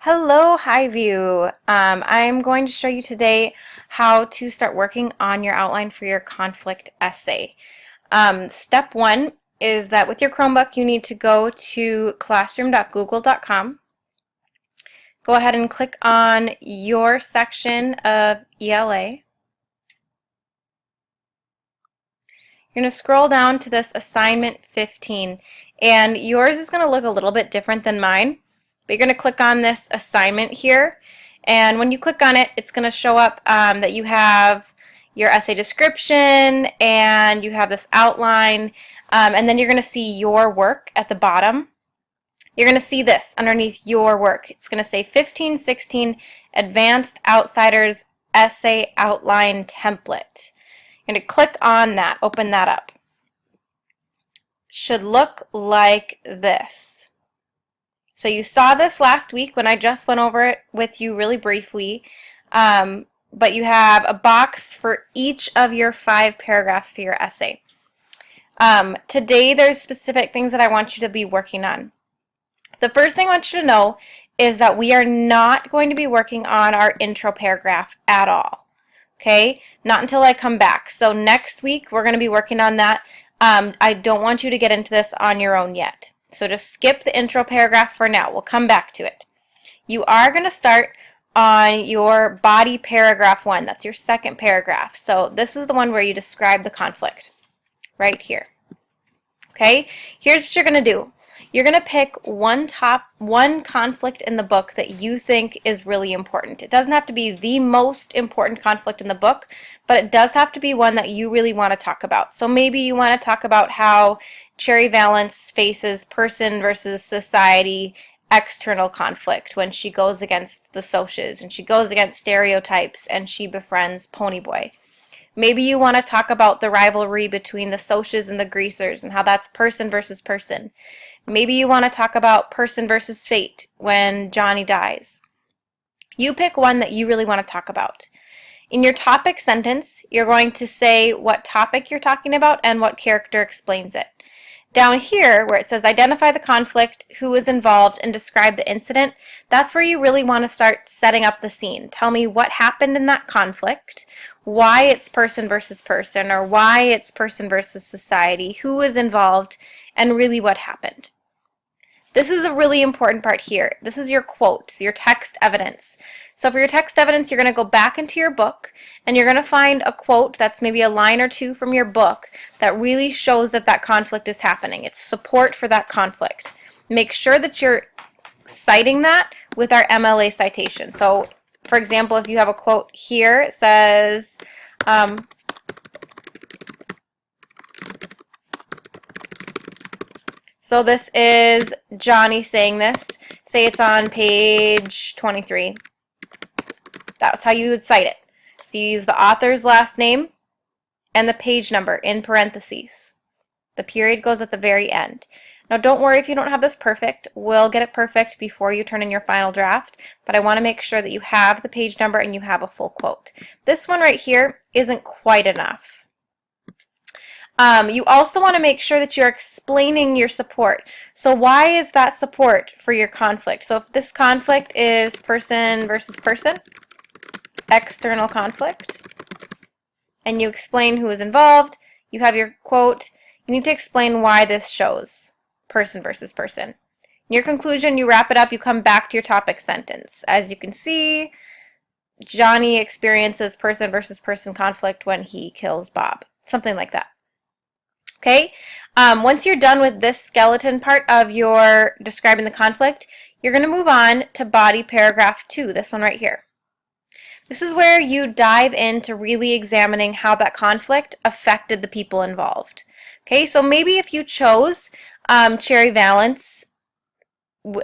Hello, Highview. I'm going to show you today how to start working on your outline for your conflict essay. Step one is that with your Chromebook, you need to go to classroom.google.com. Go ahead and click on your section of ELA. You're going to scroll down to this assignment 15, and yours is going to look a little bit different than mine. But you're going to click on this assignment here, and when you click on it, it's going to show up that you have your essay description and you have this outline, and then you're going to see your work at the bottom. You're going to see this underneath your work. It's going to say 1516 Advanced Outsiders Essay Outline Template. You're going to click on that, open that up. Should look like this. So you saw this last week when I just went over it with you really briefly, but you have a box for each of your 5 paragraphs for your essay. Today there's specific things that I want you to be working on. The first thing I want you to know is that we are not going to be working on our intro paragraph at all. Okay? Not until I come back. So next week we're going to be working on that. I don't want you to get into this on your own yet. So just skip the intro paragraph for now. We'll come back to it. You are going to start on your body paragraph 1. That's your second paragraph. So this is the one where you describe the conflict right here. Okay? Here's what you're going to do. You're going to pick one conflict in the book that you think is really important. It doesn't have to be the most important conflict in the book, but it does have to be one that you really want to talk about. So maybe you want to talk about how Cherry Valance faces person versus society external conflict when she goes against the Socs and she goes against stereotypes and she befriends Ponyboy. Maybe you want to talk about the rivalry between the Socs and the Greasers and how that's person versus person. Maybe you want to talk about person versus fate when Johnny dies. You pick one that you really want to talk about. In your topic sentence, you're going to say what topic you're talking about and what character explains it. Down here, where it says identify the conflict, who is involved, and describe the incident, that's where you really want to start setting up the scene. Tell me what happened in that conflict, why it's person versus person, or why it's person versus society, who is involved, and really what happened. This is a really important part here. This is your quotes, your text evidence. So for your text evidence, you're going to go back into your book and you're going to find a quote that's maybe a line or two from your book that really shows that that conflict is happening. It's support for that conflict. Make sure that you're citing that with our MLA citation. So for example, if you have a quote here, it says, so this is Johnny saying this. Say it's on page 23. That's how you would cite it. So you use the author's last name and the page number in parentheses. The period goes at the very end. Now don't worry if you don't have this perfect. We'll get it perfect before you turn in your final draft, but I want to make sure that you have the page number and you have a full quote. This one right here isn't quite enough. You also want to make sure that you're explaining your support. So why is that support for your conflict? So if this conflict is person versus person, external conflict, and you explain who is involved, you have your quote, you need to explain why this shows person versus person. In your conclusion, you wrap it up, you come back to your topic sentence. As you can see, Johnny experiences person versus person conflict when he kills Bob. Something like that. Okay, once you're done with this skeleton part of your describing the conflict, you're going to move on to body paragraph 2, this one right here. This is where you dive into really examining how that conflict affected the people involved. Okay, so maybe if you chose Cherry Valance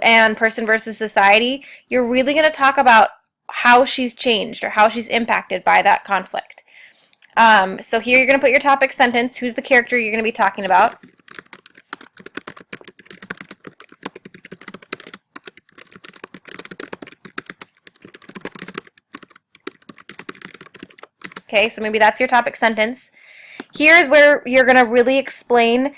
and person versus society, you're really going to talk about how she's changed or how she's impacted by that conflict. So here you're going to put your topic sentence, who's the character you're going to be talking about. Okay, so maybe that's your topic sentence. Here's where you're going to really explain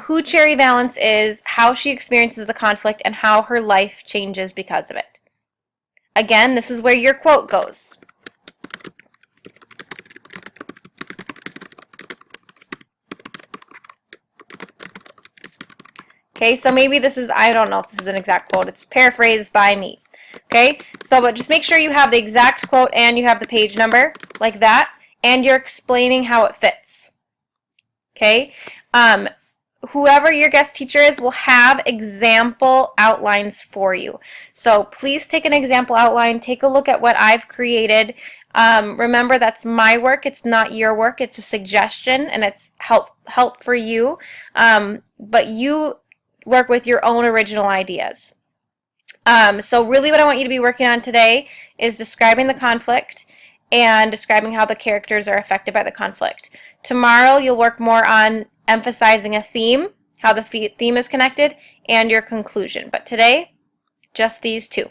who Cherry Valance is, how she experiences the conflict, and how her life changes because of it. Again, this is where your quote goes. Okay, so maybe this is, I don't know if this is an exact quote, it's paraphrased by me. Okay, so but just make sure you have the exact quote and you have the page number, like that, and you're explaining how it fits. Okay, whoever your guest teacher is will have example outlines for you. So please take an example outline, take a look at what I've created. Remember, that's my work, it's not your work, it's a suggestion and it's help for you, but you work with your own original ideas. So really what I want you to be working on today is describing the conflict and describing how the characters are affected by the conflict. Tomorrow you'll work more on emphasizing a theme, how the theme is connected, and your conclusion. But today, just these two.